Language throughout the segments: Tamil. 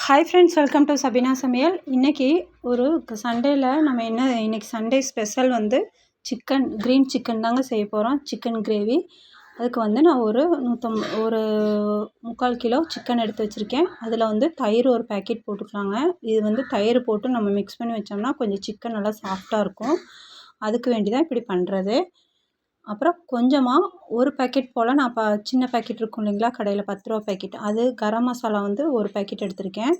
Hi friends, welcome to Sabina சமையல். இன்றைக்கி ஒரு சண்டேயில் நம்ம இன்றைக்கி சண்டே ஸ்பெஷல் க்ரீன் சிக்கன் தாங்க செய்ய போகிறோம். Chicken gravy. அதுக்கு நான் ஒரு 3/4 கிலோ சிக்கன் எடுத்து வச்சுருக்கேன். அதில் தயிர் ஒரு பேக்கெட் போட்டுக்கலாங்க. இது தயிர் போட்டு நம்ம மிக்ஸ் பண்ணி வச்சோம்னா கொஞ்சம் சிக்கன் நல்லா சாஃப்டாக இருக்கும். அதுக்கு வேண்டி தான் இப்படி பண்ணுறது. அப்புறம் கொஞ்சமாக ஒரு பேக்கெட் போல் நான் சின்ன பேக்கெட் இருக்கும் இல்லைங்களா, கடையில் 10 ரூபா பேக்கெட், அது கரம் மசாலா ஒரு பேக்கெட் எடுத்திருக்கேன்.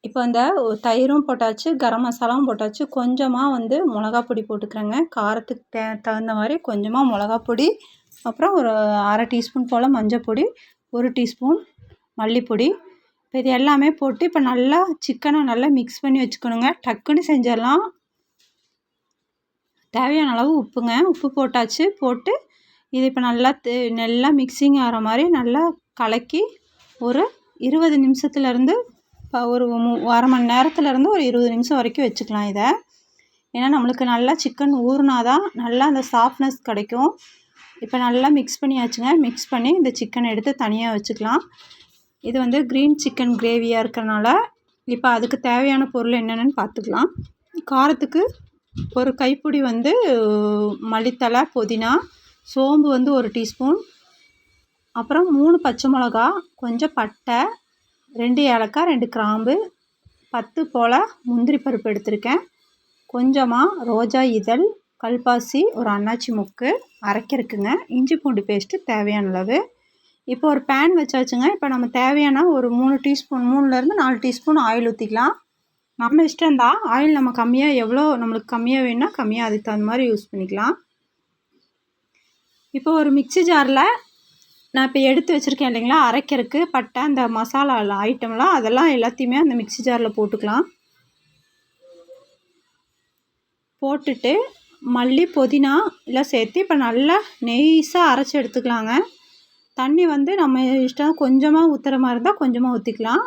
இப்போ இந்த தயிரும் போட்டாச்சு, கரம் மசாலாவும் போட்டாச்சு. கொஞ்சமாக மிளகா பொடி போட்டுக்கிறேங்க. காரத்துக்கு தகுந்த மாதிரி கொஞ்சமாக மிளகா பொடி, அப்புறம் ஒரு 1/2 டீஸ்பூன் போல் மஞ்சள் பொடி, 1 டீஸ்பூன் மல்லிப்பொடி. இப்போ இது எல்லாமே போட்டு இப்போ நல்லா சிக்கனை நல்லா மிக்ஸ் பண்ணி வச்சுக்கணுங்க. டக்குன்னு செஞ்சிடலாம். தேவையான அளவு உப்புங்க. உப்பு போட்டாச்சு. போட்டு இது இப்போ நல்லா மிக்சிங் ஆகிற மாதிரி நல்லா கலக்கி ஒரு 20 நிமிஷத்துலேருந்து ஒரு 1/2 மணி நேரத்துலேருந்து ஒரு 20 நிமிஷம் வரைக்கும் வச்சுக்கலாம் இதை. ஏன்னா நம்மளுக்கு நல்லா சிக்கன் ஊறினா தான் நல்லா அந்த சாஃப்ட்னஸ் கிடைக்கும். இப்போ நல்லா மிக்ஸ் பண்ணியாச்சுங்க. மிக்ஸ் பண்ணி இந்த சிக்கனை எடுத்து தனியாக வச்சுக்கலாம். இது க்ரீன் சிக்கன் கிரேவியாக இருக்கிறனால இப்போ அதுக்கு தேவையான பொருள் என்னென்னு பார்த்துக்கலாம். காரத்துக்கு ஒரு கைப்பிடி மல்லித்தழை, புதினா, சோம்பு 1 டீஸ்பூன், அப்புறம் 3 பச்சை மிளகா, கொஞ்சம் பட்டை, 2 ஏலக்காய், 2 கிராம்பு, 10 போல் முந்திரி பருப்பு எடுத்திருக்கேன். கொஞ்சமாக ரோஜா இதழ், கல்பாசி, ஒரு அன்னாச்சி மொக்கு அரைக்கிறதுக்குங்க. இஞ்சி பூண்டு பேஸ்ட்டு தேவையான அளவு. இப்போ ஒரு பேன் வச்சாச்சுங்க. இப்போ நம்ம தேவையான ஒரு 3 டீஸ்பூன் 3லேருந்து 4 டீஸ்பூன் ஆயில் ஊற்றிக்கலாம். நம்ம இஷ்டம்தான். ஆயில் நம்ம நம்மளுக்கு கம்மியாக வேணும்னா கம்மியாக அதுக்கு தகுந்த மாதிரி யூஸ் பண்ணிக்கலாம். இப்போ ஒரு மிக்ஸி ஜாரில் நான் இப்போ எடுத்து வச்சுருக்கேன் இல்லைங்களா, அரைக்கிறதுக்கு பட்டை, அந்த மசாலா ஐட்டம்லாம் அதெல்லாம் எல்லாத்தையுமே அந்த மிக்ஸி ஜாரில் போட்டுக்கலாம். போட்டுட்டு மல்லி, புதினா எல்லாம் சேர்த்து இப்போ நல்லா நெய்ஸாக அரைச்சி எடுத்துக்கலாங்க. தண்ணி நம்ம இஷ்டம், கொஞ்சமாக ஊற்றுற மாதிரி இருந்தால் கொஞ்சமாக ஊற்றிக்கலாம்.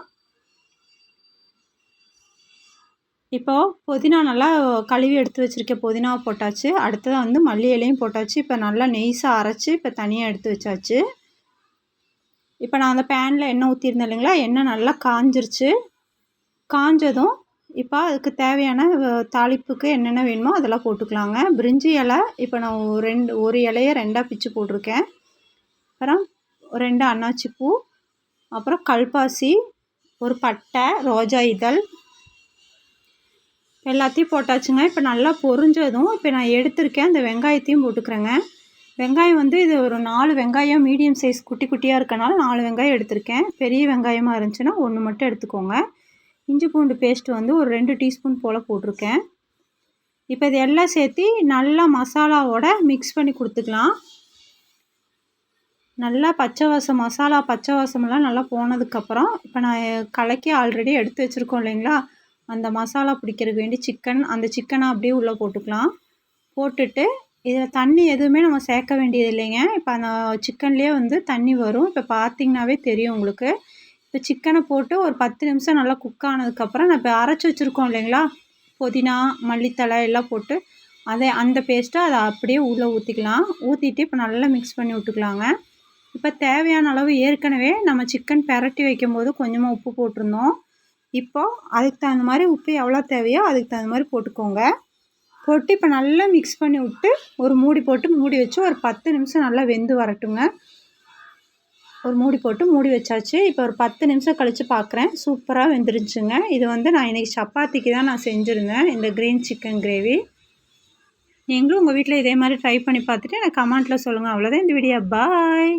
இப்போது புதினா நல்லா கழுவி எடுத்து வச்சுருக்க புதினாவை போட்டாச்சு. அடுத்தது மல்லி இலையும் போட்டாச்சு. இப்போ நல்லா நெய்ஸாக அரைச்சி இப்போ தனியாக எடுத்து வச்சாச்சு. இப்போ நான் அந்த பேனில் எண்ணெய் ஊற்றிருந்தேன் இல்லைங்களா, எண்ணெய் நல்லா காஞ்சிருச்சு. காஞ்சதும் இப்போ அதுக்கு தேவையான தாளிப்புக்கு என்னென்ன வேணுமோ அதெல்லாம் போட்டுக்கலாங்க. பிரிஞ்சி இலை இப்போ நான் ஒரு இலையை 2ஆக பிச்சு போட்டிருக்கேன். அப்புறம் 2 அன்னாச்சி பூ, அப்புறம் கல்பாசி, ஒரு பட்டை, ரோஜா இதழ் எல்லாத்தையும் போட்டாச்சுங்க. இப்போ நல்லா பொரிஞ்சதும் இப்போ நான் எடுத்திருக்கேன் அந்த வெங்காயத்தையும் போட்டுக்கிறேங்க. வெங்காயம் இது ஒரு 4 வெங்காயம் மீடியம் சைஸ் குட்டி குட்டியாக இருக்கனால 4 வெங்காயம் எடுத்திருக்கேன். பெரிய வெங்காயமாக இருந்துச்சுன்னா 1 மட்டும் எடுத்துக்கோங்க. இஞ்சி பூண்டு பேஸ்ட்டு ஒரு 2 டீஸ்பூன் போல் போட்டிருக்கேன். இப்போ இது எல்லாம் சேர்த்து நல்லா மசாலாவோட மிக்ஸ் பண்ணி கொடுத்துக்கலாம். நல்லா மசாலா பச்சை வாசமெல்லாம் நல்லா போனதுக்கப்புறம் இப்போ நான் கலக்கி ஆல்ரெடி எடுத்து வச்சுருக்கோம் இல்லைங்களா, அந்த மசாலா பிடிக்கிறதுக்கு வேண்டி அந்த சிக்கனை அப்படியே உள்ளே போட்டுக்கலாம். போட்டுட்டு இதில் தண்ணி எதுவுமே நம்ம சேர்க்க வேண்டியது இல்லைங்க. இப்போ அந்த சிக்கன்லேயே தண்ணி வரும். இப்போ பார்த்திங்கனாவே தெரியும் உங்களுக்கு. இப்போ சிக்கனை போட்டு ஒரு 10 நிமிஷம் நல்லா குக் ஆனதுக்கப்புறம் நான் இப்போ அரைச்சி வச்சுருக்கோம் இல்லைங்களா, புதினா, மல்லித்தழை எல்லாம் போட்டு அந்த பேஸ்ட்டை அதை அப்படியே உள்ளே ஊற்றிக்கலாம். ஊற்றிட்டு இப்போ நல்லா மிக்ஸ் பண்ணி விட்டுக்கலாங்க. இப்போ தேவையான அளவு ஏற்கனவே நம்ம சிக்கன் பெரட்டி வைக்கும்போது கொஞ்சமாக உப்பு போட்டிருந்தோம். இப்போது அதுக்கு தகுந்த மாதிரி உப்பு எவ்வளோ தேவையோ அதுக்கு தகுந்த மாதிரி போட்டுக்கோங்க. போட்டு இப்போ நல்லா மிக்ஸ் பண்ணி விட்டு ஒரு மூடி போட்டு மூடி வச்சு ஒரு 10 நிமிஷம் நல்லா வெந்து வரட்டுங்க. ஒரு மூடி போட்டு மூடி வச்சாச்சு. இப்போ ஒரு 10 நிமிஷம் கழித்து பார்க்குறேன். சூப்பராக வெந்துருச்சுங்க. இது நான் இன்றைக்கி சப்பாத்திக்கு தான் நான் செஞ்சுருந்தேன் இந்த க்ரீன் சிக்கன் கிரேவி. நீங்களும் உங்கள் வீட்டில் இதே மாதிரி ட்ரை பண்ணி பார்த்துட்டு எனக்கு கமெண்ட்டில் சொல்லுங்கள். அவ்வளோதான் இந்த வீடியோ. பாய்.